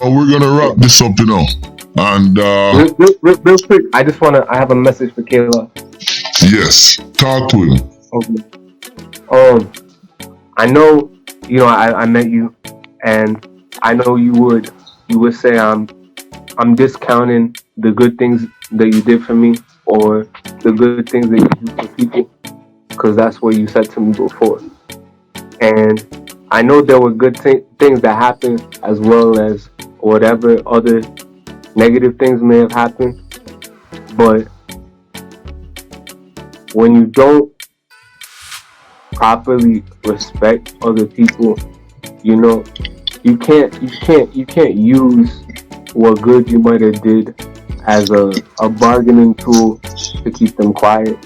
We're gonna wrap this up, and Real quick, I have a message for Kayla. yes, talk to him. Okay. I know, I met you, and I know you would say I'm discounting the good things that you did for me, or the good things that you do for people, because that's what you said to me before. And I know there were good things that happened, as well as whatever other negative things may have happened. But when you don't properly respect other people, you can't use what good you might have did as a bargaining tool to keep them quiet.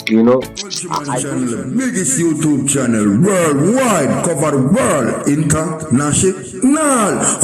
Countryman channel, biggest YouTube channel worldwide, cover the world, international.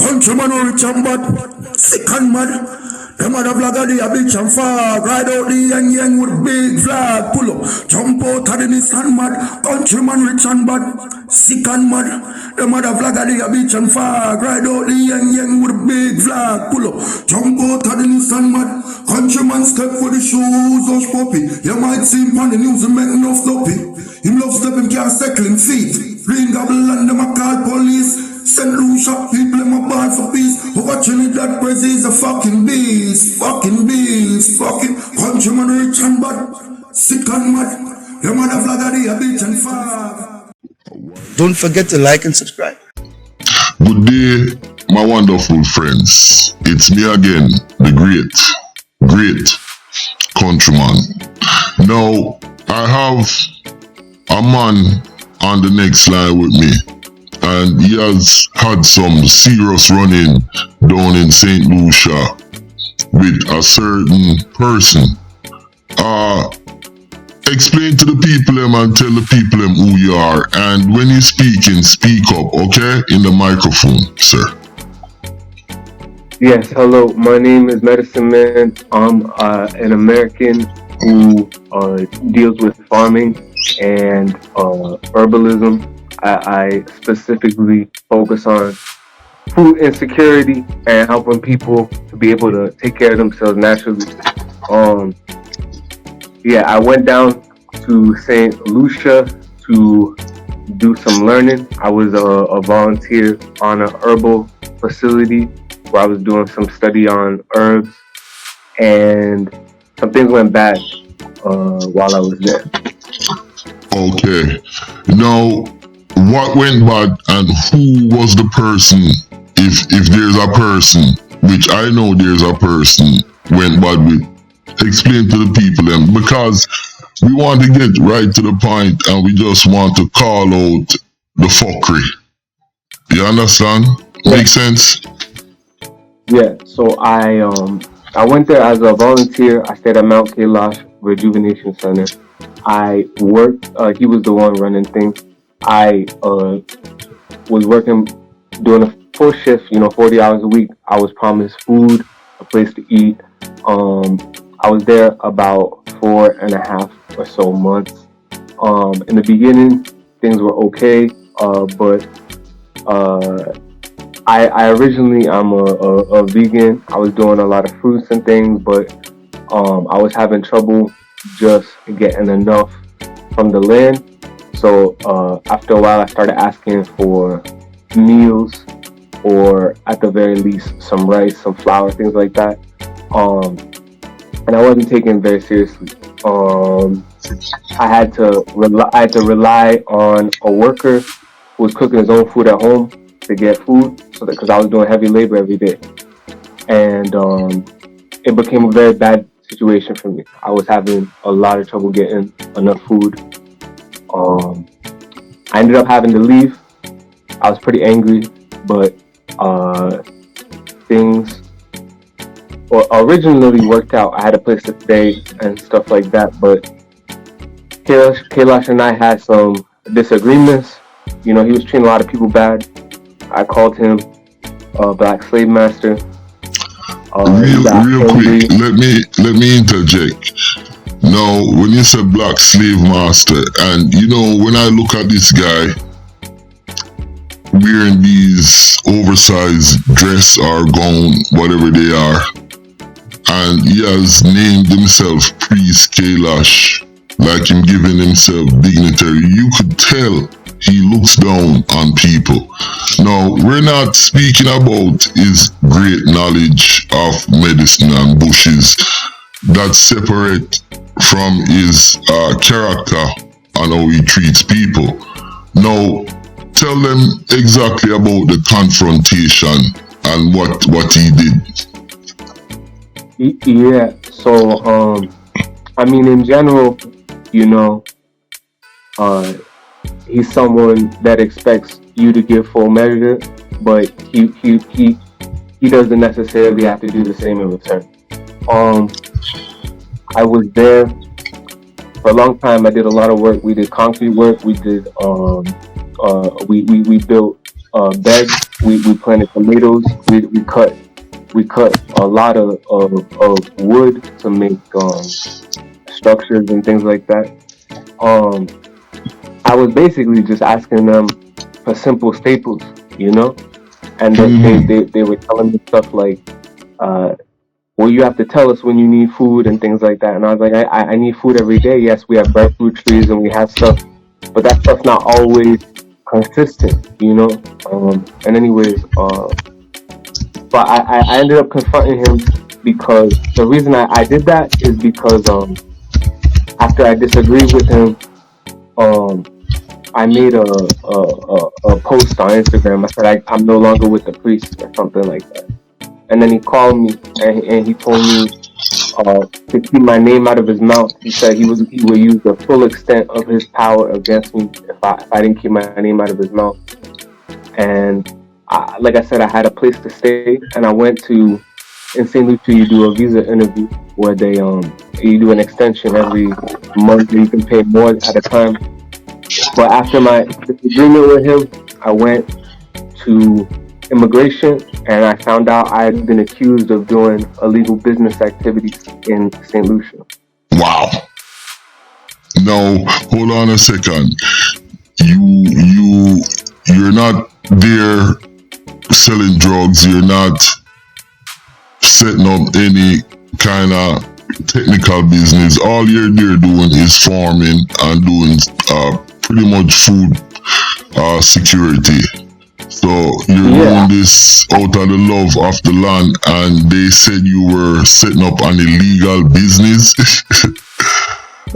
Countryman rich and bad, sick and mad. The mother vlogger, the bitch and fag. Ride out the yang with big flag. Pull up, jump out of the Nissan mad. Countryman rich and bad, sick and mad. The mother vlogger, the bitch and fag. Ride out the yang with big flag. Pull up, jump out of the Nissan mad. Countryman step for the shoes, hush puppy. You might see him on the news and make enough sloppy. Him love step, him can't settle him feet. Ring gobble and them a call police. St Lucia, people in my band for peace. Over Trinidad, Belize is a fucking beast. Fucking beast. Fucking countryman rich and bad. Sick and mad. Your mother flag of the bitch and fag. Don't forget to like and subscribe. Good day, my wonderful friends. It's me again, the great countryman. Now, I have a man on the next line with me, and he has had some serious running down in St Lucia with a certain person. Explain to the people and tell the people who you are, and when you're speaking, speak up, okay? In the microphone, sir. Yes, hello. My name is Medicine Man. I'm an American who deals with farming and herbalism. I specifically focus on food insecurity and helping people to be able to take care of themselves naturally. I went down to St Lucia to do some learning. I was a volunteer on an herbal facility where I was doing some study on herbs, and some things went bad while I was there. Okay. Now, what went bad, and who was the person? If there's a person, which I know there's a person, went bad with. Explain to the people then, because we want to get right to the point, and we just want to call out the fuckery. You understand? Make sense? Yeah. So I went there as a volunteer. I stayed at Mount Kash Rejuvenation Center. I worked. He was the one running things. I was working, doing a full shift. 40 hours a week. I was promised food, a place to eat. I was there about 4.5 or so months. In the beginning, things were okay, but I originally, I'm a vegan. I was doing a lot of fruits and things, but I was having trouble just getting enough from the land. So after a while, I started asking for meals, or at the very least, some rice, some flour, things like that. And I wasn't taking it very seriously. I had to rely on a worker who was cooking his own food at home to get food, because I was doing heavy labor every day, and it became a very bad situation for me. I was having a lot of trouble getting enough food. I ended up having to leave. I was pretty angry, but things originally worked out. I had a place to stay and stuff like that, but Kailash and I had some disagreements. He was treating a lot of people bad. I called him a black slave master. Real quick, let me interject. Now, when you say black slave master, and when I look at this guy, wearing these oversized dress or gown, whatever they are, and he has named himself Priest Kalash, like him giving himself dignitary. You could tell he looks down on people. Now, we're not speaking about his great knowledge of medicine and bushes. That's separate from his character and how he treats people. Now, tell them exactly about the confrontation and what he did. Yeah. So, I mean, in general, you know, he's someone that expects you to give full measure, but he doesn't necessarily have to do the same in return. I was there for a long time. I did a lot of work. We did concrete work. We did we built beds. We planted tomatoes. We cut a lot of wood to make structures and things like that. I was basically just asking them for simple staples, you know, and they were telling me stuff like, well, you have to tell us when you need food and things like that. And I was like, I need food every day. Yes, we have breadfruit trees and we have stuff, but that stuff's not always consistent, you know. And anyways, but I ended up confronting him because the reason I did that is because after I disagreed with him, I made a post on Instagram. I said I'm no longer with the priest or something like that. And then he called me and he told me to keep my name out of his mouth. He said he would use the full extent of his power against me if I didn't keep my name out of his mouth. And like I said, I had a place to stay, and I went to in St Lucia. You do a visa interview where they you do an extension every month, and you can pay more at a time. But after my disagreement with him, I went to immigration, and I found out I had been accused of doing illegal business activities in St Lucia. Wow. Now, hold on a second. You're not there selling drugs. You're not setting up any kind of technical business. All you're there doing is farming and doing pretty much food security. So you're doing this out of the love of the land, and they said you were setting up an illegal business.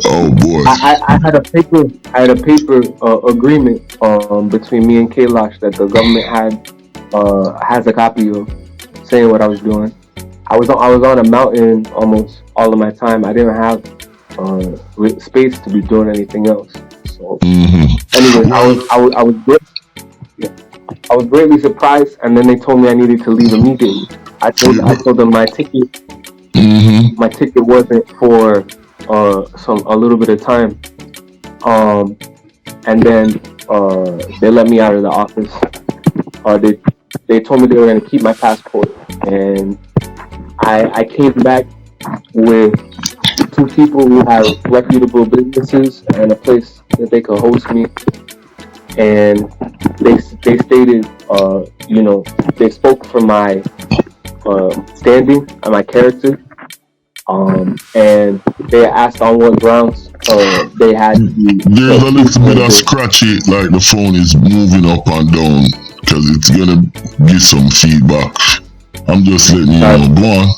Oh boy! I had a paper agreement between me and Kalash that the government has a copy of, saying what I was doing. I was on a mountain almost all of my time. I didn't have space to be doing anything else. So anyway, I was greatly surprised, and then they told me I needed to leave immediately. I told them my ticket wasn't for a little bit of time, and then they let me out of the office. They told me they were going to keep my passport, and I came back with 2 people who have reputable businesses and a place that they could host me. And they stated, you know, they spoke for my standing and my character, and they asked on what grounds they had. There's a little bit of scratchy, like the phone is moving up and down, because it's gonna give some feedback. I'm just letting you know. Go on.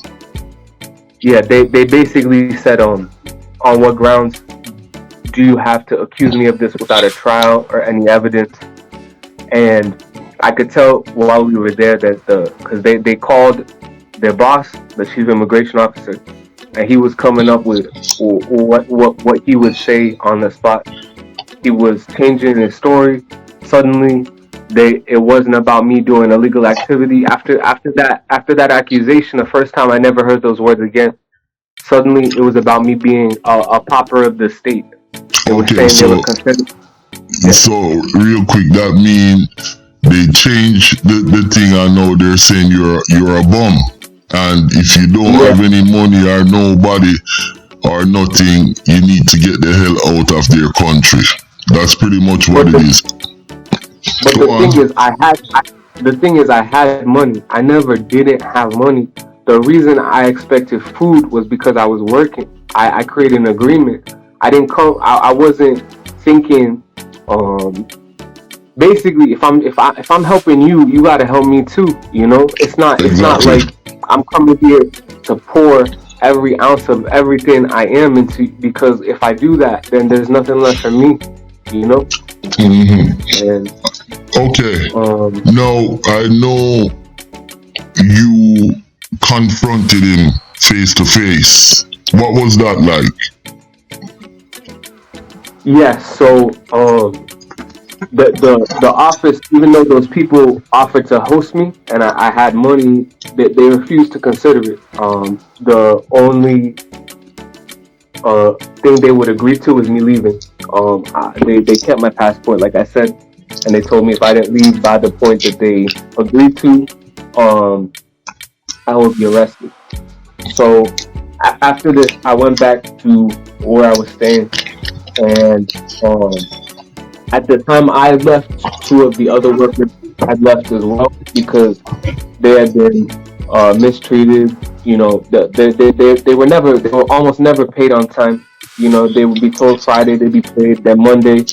Yeah, they basically said, on what grounds do you have to accuse me of this without a trial or any evidence? And I could tell while we were there that because they called their boss, the chief immigration officer, and he was coming up with what he would say on the spot. He was changing his story. Suddenly, it wasn't about me doing illegal activity. After that accusation, the first time I never heard those words again. Suddenly, it was about me being a pauper of the state. Okay, so real quick, that means they changed the thing, and now they're saying you're a bum, and if you don't have any money or nobody or nothing, you need to get the hell out of their country. That's pretty much what it is. But Go the on. thing is, I had money. I never didn't have money. The reason I expected food was because I was working. I created an agreement. I didn't come. I wasn't thinking. Basically, if I'm helping you, you gotta help me too. You know, it's not Exactly. like I'm coming here to pour every ounce of everything I am into, because if I do that, then there's nothing left for me. You know, and Okay. um, Now, I know you confronted him face to face. What was that like? yes. So the office, even though those people offered to host me and I had money, they refused to consider it. The only thing they would agree to is me leaving. They kept my passport, like I said, and they told me if I didn't leave by the point that they agreed to, um, I would be arrested. So after this, I went back to where I was staying, and at the time I left, two of the other workers had left as well because they had been mistreated. You know, they were almost never paid on time. You know, they would be told Friday they'd be paid, then Monday,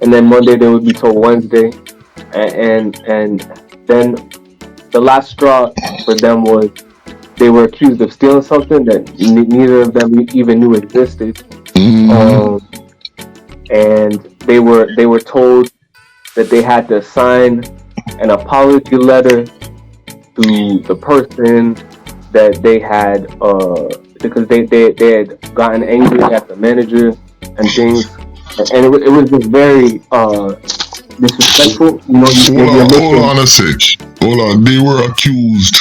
and then Monday they would be told Wednesday, and then the last straw for them was they were accused of stealing something that neither of them even knew existed. Mm-hmm. Um, and they were told that they had to sign an apology letter to the person that they had because they had gotten angry at the manager and things, and it was just very disrespectful. You know, you're Hold making. on a sec. Hold on. They were accused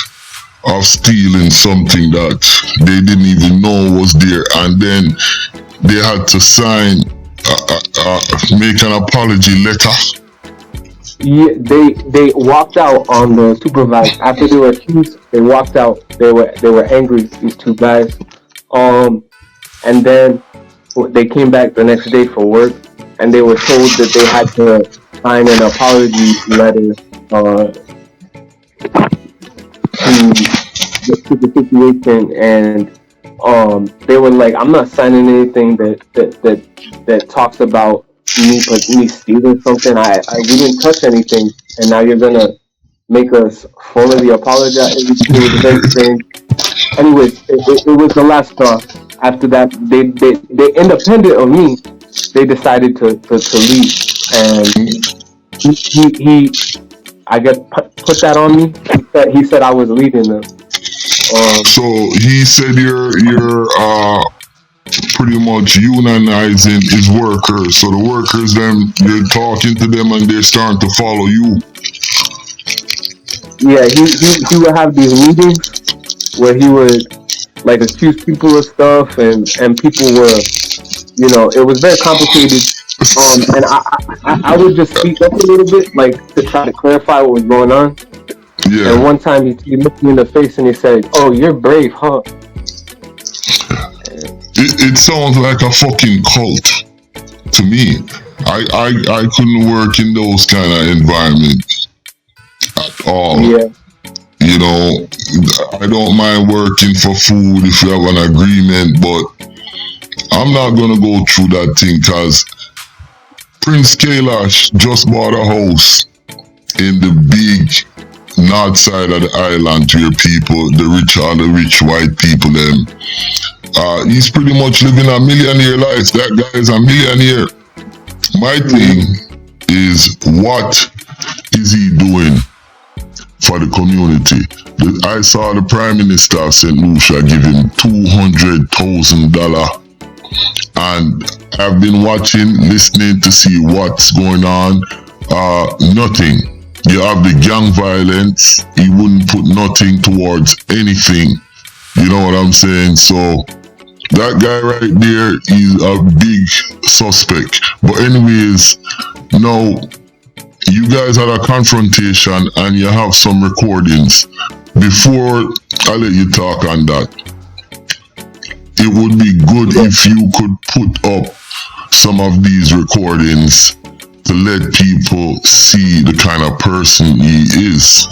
of stealing something that they didn't even know was there, and then they had to sign, make an apology letter. Yeah, they walked out on the supervisor after they were accused. They walked out. They were angry. These two guys, and then they came back the next day for work, and they were told that they had to sign an apology letter to the situation, and they were like, "I'm not signing anything that talks about me stealing something. We didn't touch anything, and now you're gonna make us formally apologize." It was very strange. Anyways, it was the last straw. After that, they independent of me, they decided to leave, and he I guess put that on me. He said I was leaving them. So he said you're pretty much unionizing his workers. So the workers then you're talking to them and they're starting to follow you. Yeah, he would have these meetings where he would like accuse people of stuff, and people were, it was very complicated. And I would just speak up a little bit, like to try to clarify what was going on. And Yeah. one time he looked me in the face and he said, "Oh, you're brave, huh?" It sounds like a fucking cult to me. I couldn't work in those kind of environments at all. Yeah, You know, I don't mind working for food if you have an agreement, but I'm not gonna go through that thing because Prince Kailash just bought a house in the big north side of the island where people, all the rich white people, them. He's pretty much living a millionaire life. That guy is a millionaire. My thing is, what is he doing for the community? I saw the Prime Minister of St Lucia give him $200,000, and I've been watching, listening to see what's going on. Nothing. You have the gang violence. He wouldn't put nothing towards anything. You know what I'm saying? So that guy right there is a big suspect. But anyways, now you guys had a confrontation and you have some recordings. Before I let you talk on that, it would be good if you could put up some of these recordings to let people see the kind of person he is.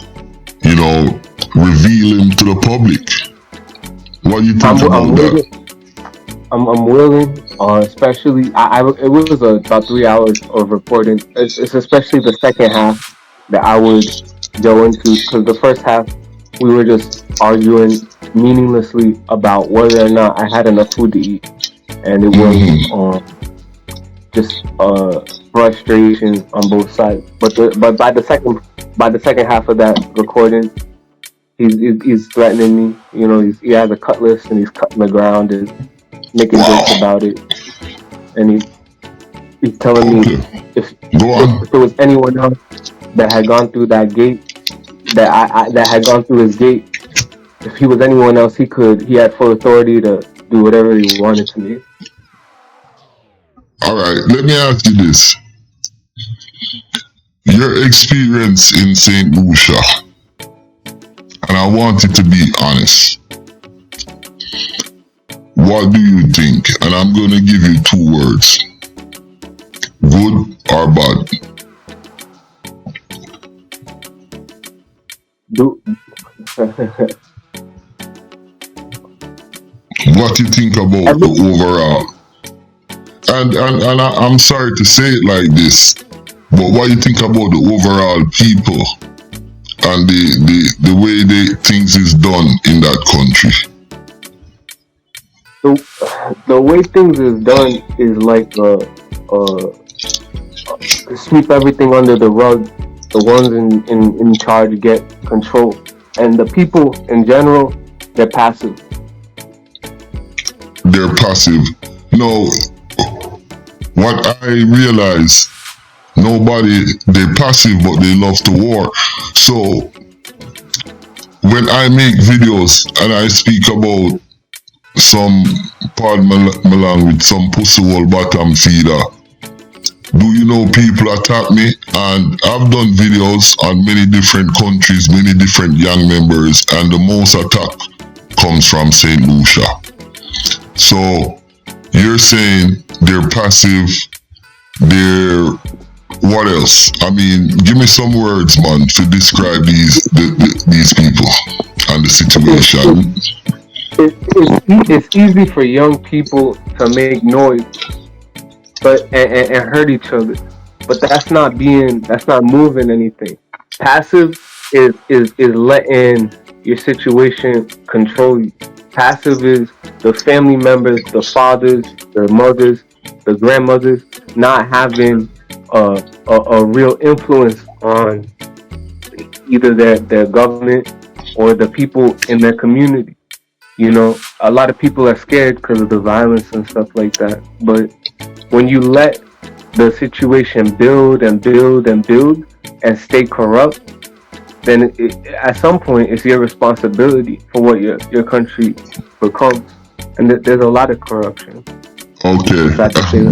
You know, reveal him to the public. What do you think about that? I'm willing, especially it was about 3 hours of recording. It's especially the second half that I would go into, because the first half we were just arguing meaninglessly about whether or not I had enough food to eat, and it was just frustration on both sides. But by the second half of that recording, he's threatening me. You know, he has a cutlass and he's cutting the ground and making jokes about it, and he's telling me if there was anyone else that had gone through that gate, that had gone through his gate, if he was anyone else, he had full authority to do whatever he wanted to me. All right, let me ask you this: your experience in St Lucia, and I want it to be honest. What do you think? And I'm going to give you 2 words. Good or bad? What do you think about the overall? And I'm sorry to say it like this, but what do you think about the overall people and the way things is done in that country? The way things is done is like sweep everything under the rug. The ones in charge get control, and the people in general, they're passive. They're passive. No, what I realize, they're passive, but they love to war. So when I make videos and I speak about some, pardon my language, some pussy hole bottom feeder, do you know people attack me? And I've done videos on many different countries, many different young members, and the most attack comes from St Lucia. So you're saying they're passive, they're what else? I mean, give me some words, man, to describe these people and the situation. It's easy for young people to make noise, but and hurt each other, but that's not moving anything. Passive is letting your situation control you. Passive is the family members, the fathers, the mothers, the grandmothers, not having a real influence on either their government or the people in their community. You know, a lot of people are scared because of the violence and stuff like that. But when you let the situation build and build and build and stay corrupt, then at some point it's your responsibility for what your country becomes. And there's a lot of corruption. Okay,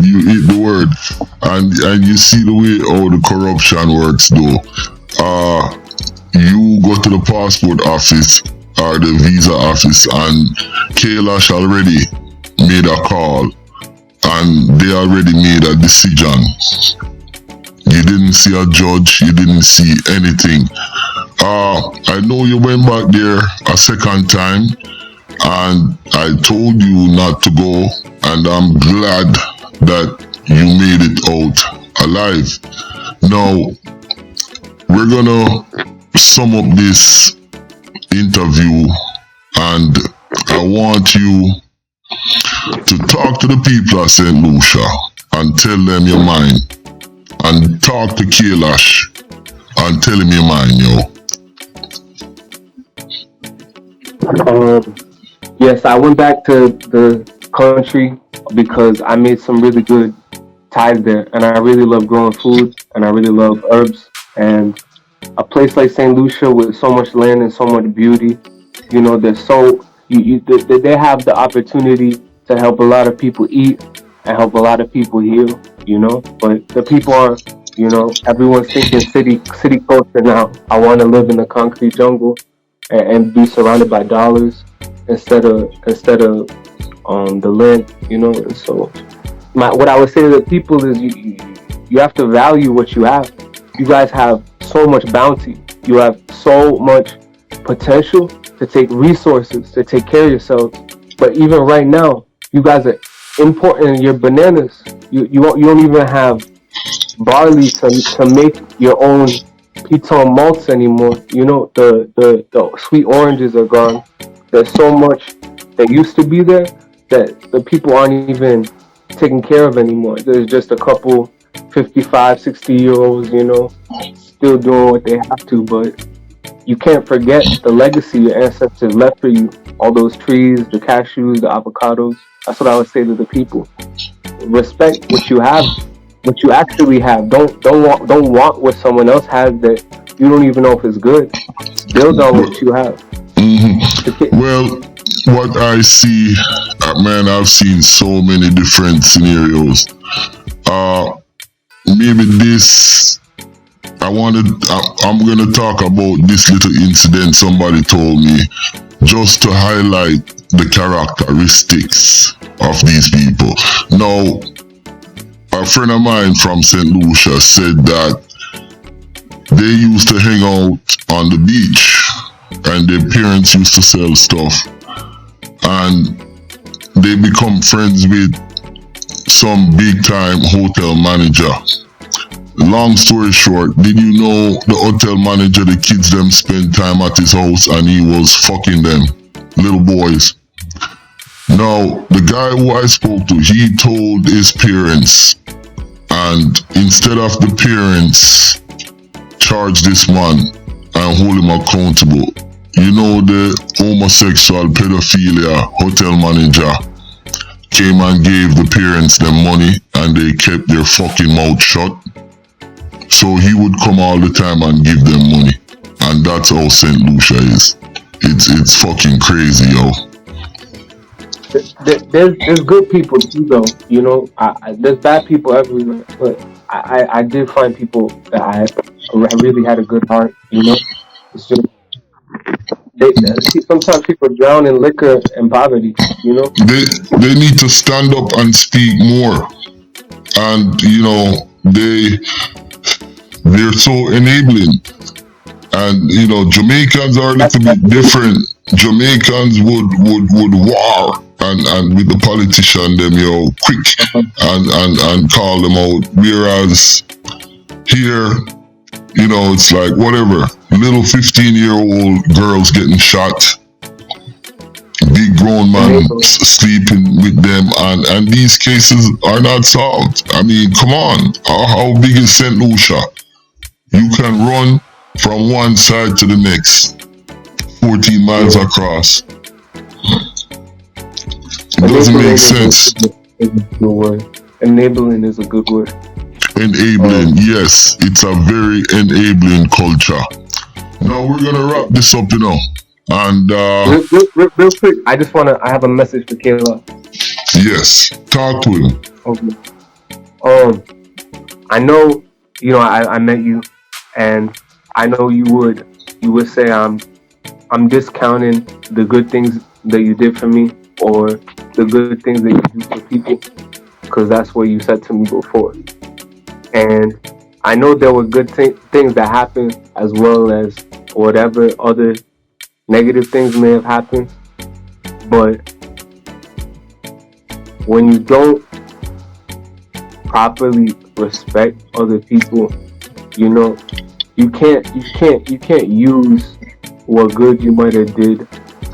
you eat the word, and you see the way how the corruption works though. You go to the passport office or the visa office, and Kash already made a call and they already made a decision. You didn't see a judge, you didn't see anything. I know you went back there a second time and I told you not to go, and I'm glad that you made it out alive. Now, we're gonna sum up this interview, and I want you to talk to the people of St Lucia and tell them your mind, and talk to Kash and tell him your mind, yo. Yes, I went back to the country because I made some really good ties there, and I really love growing food, and I really love herbs. And a place like St Lucia with so much land and so much beauty, you know, they have the opportunity to help a lot of people eat and help a lot of people heal, you know. But the people are, you know, everyone's thinking city culture now. I want to live in the concrete jungle and be surrounded by dollars instead of the land, you know. And so what I would say to the people is You have to value what you have. You guys have so much bounty. You have so much potential to take resources, to take care of yourselves. But even right now, you guys are importing your bananas. You don't even have barley to make your own piton malts anymore. You know, the sweet oranges are gone. There's so much that used to be there that the people aren't even taken care of anymore. There's just a couple 55, 60-year-olds, you know, still doing what they have to, but you can't forget the legacy your ancestors left for you. All those trees, the cashews, the avocados. That's what I would say to the people. Respect what you have, what you actually have. Don't want what someone else has that you don't even know if it's good. Build on what you have. Well, what I see, man, I've seen so many different scenarios. Maybe this, I'm gonna talk about this little incident somebody told me, just to highlight the characteristics of these people. Now, a friend of mine from St Lucia said that they used to hang out on the beach and their parents used to sell stuff, and they become friends with some big time hotel manager. Long story short, did you know the hotel manager, the kids them spend time at his house and he was fucking them, little boys. Now, the guy who I spoke to, he told his parents, and instead of the parents charge this man and hold him accountable, you know, the homosexual pedophilia hotel manager came and gave the parents them money and they kept their fucking mouth shut. So he would come all the time and give them money. And that's how St Lucia is. It's fucking crazy, yo. There's good people too, though. You know, there's bad people everywhere. But I did find people that I really had a good heart. You know, it's just sometimes people drown in liquor and poverty. You know, they need to stand up and speak more. And you know, they're so enabling. And you know, Jamaicans are a little bit different. Jamaicans would war and with the politician them, you know, quick and call them out. Whereas here, you know, it's like whatever. Little 15-year-old girls getting shot. Big grown man sleeping with them, and these cases are not solved. I mean, come on. How big is St Lucia? You can run from one side to the next, 14 miles across. It doesn't make sense. Is a good word. Enabling is a good word. Enabling, yes. It's a very enabling culture. Now we're gonna wrap this up, you know. And real quick, I have a message for Kayla. Yes, talk to him. Okay. I know, you know, I met you, and I know you would say I'm discounting the good things that you did for me or the good things that you do for people, because that's what you said to me before. And I know there were good things that happened as well as whatever other negative things may have happened, but when you don't properly respect other people, you know, you can't use what good you might have did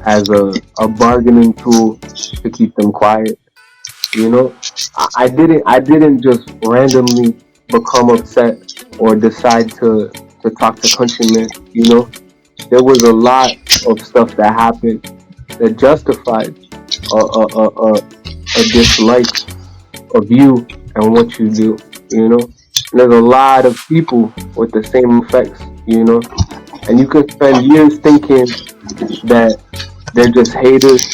as a bargaining tool to keep them quiet. You know, I didn't just randomly become upset or decide to talk to Countryman. You know, there was a lot of stuff that happened that justified a dislike of you and what you do. You know, and there's a lot of people with the same effects. You know, and you can spend years thinking that they're just haters,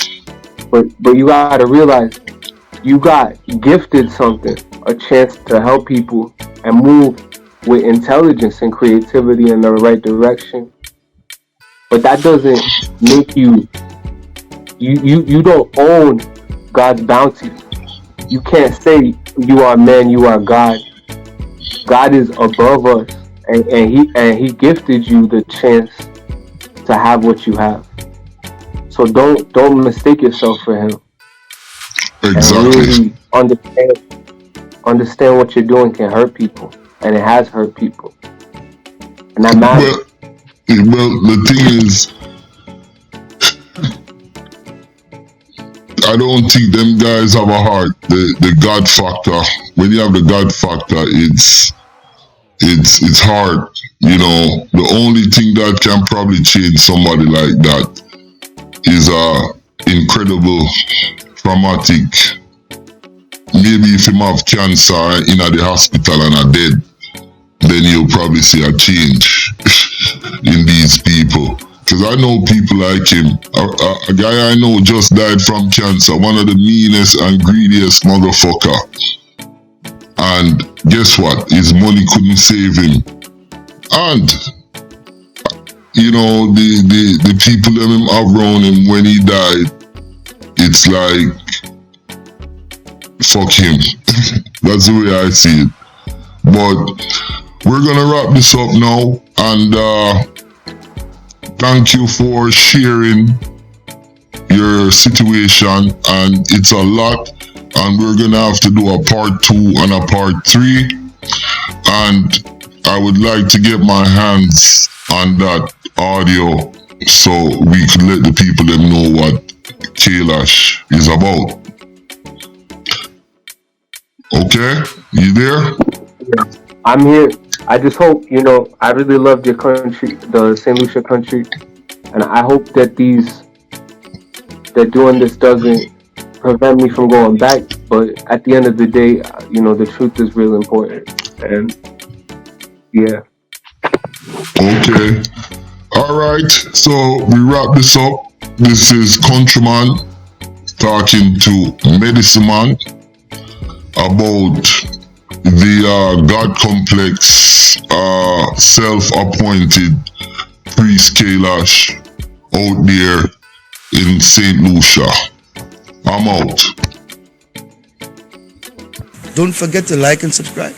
but you gotta realize you got gifted something, a chance to help people and move with intelligence and creativity in the right direction. But that doesn't make you don't own God's bounty. You can't say you are man, you are God, God is above us, and he gifted you the chance to have what you have. So don't mistake yourself for him, and Exactly. really understand what you're doing can hurt people, and it has hurt people, and that matters. Well, the thing is, I don't think them guys have a heart. The God factor. When you have the God factor, it's hard. You know, the only thing that can probably change somebody like that is a incredible traumatic. Maybe if him have cancer in the hospital and are dead, then you'll probably see a change in these people. Because I know people like him. A guy I know just died from cancer. One of the meanest and greediest motherfucker. And guess what? His money couldn't save him. And, you know, the people that him around him when he died, it's like, fuck him. That's the way I see it. But we're gonna wrap this up now. And thank you for sharing your situation, and it's a lot, and we're gonna have to do a part 2 and a part 3, and I would like to get my hands on that audio so we could let the people them know what Kash is about. Okay, you there? I'm here. I just hope, I really loved your country, the St. Lucia country, and I hope that that doing this doesn't prevent me from going back, but at the end of the day, the truth is real important, and yeah. Okay. Alright, so we wrap this up. This is Countryman talking to Medicine Man about the God complex, self-appointed priest Kash out there in St. Lucia. I'm out. Don't forget to like and subscribe.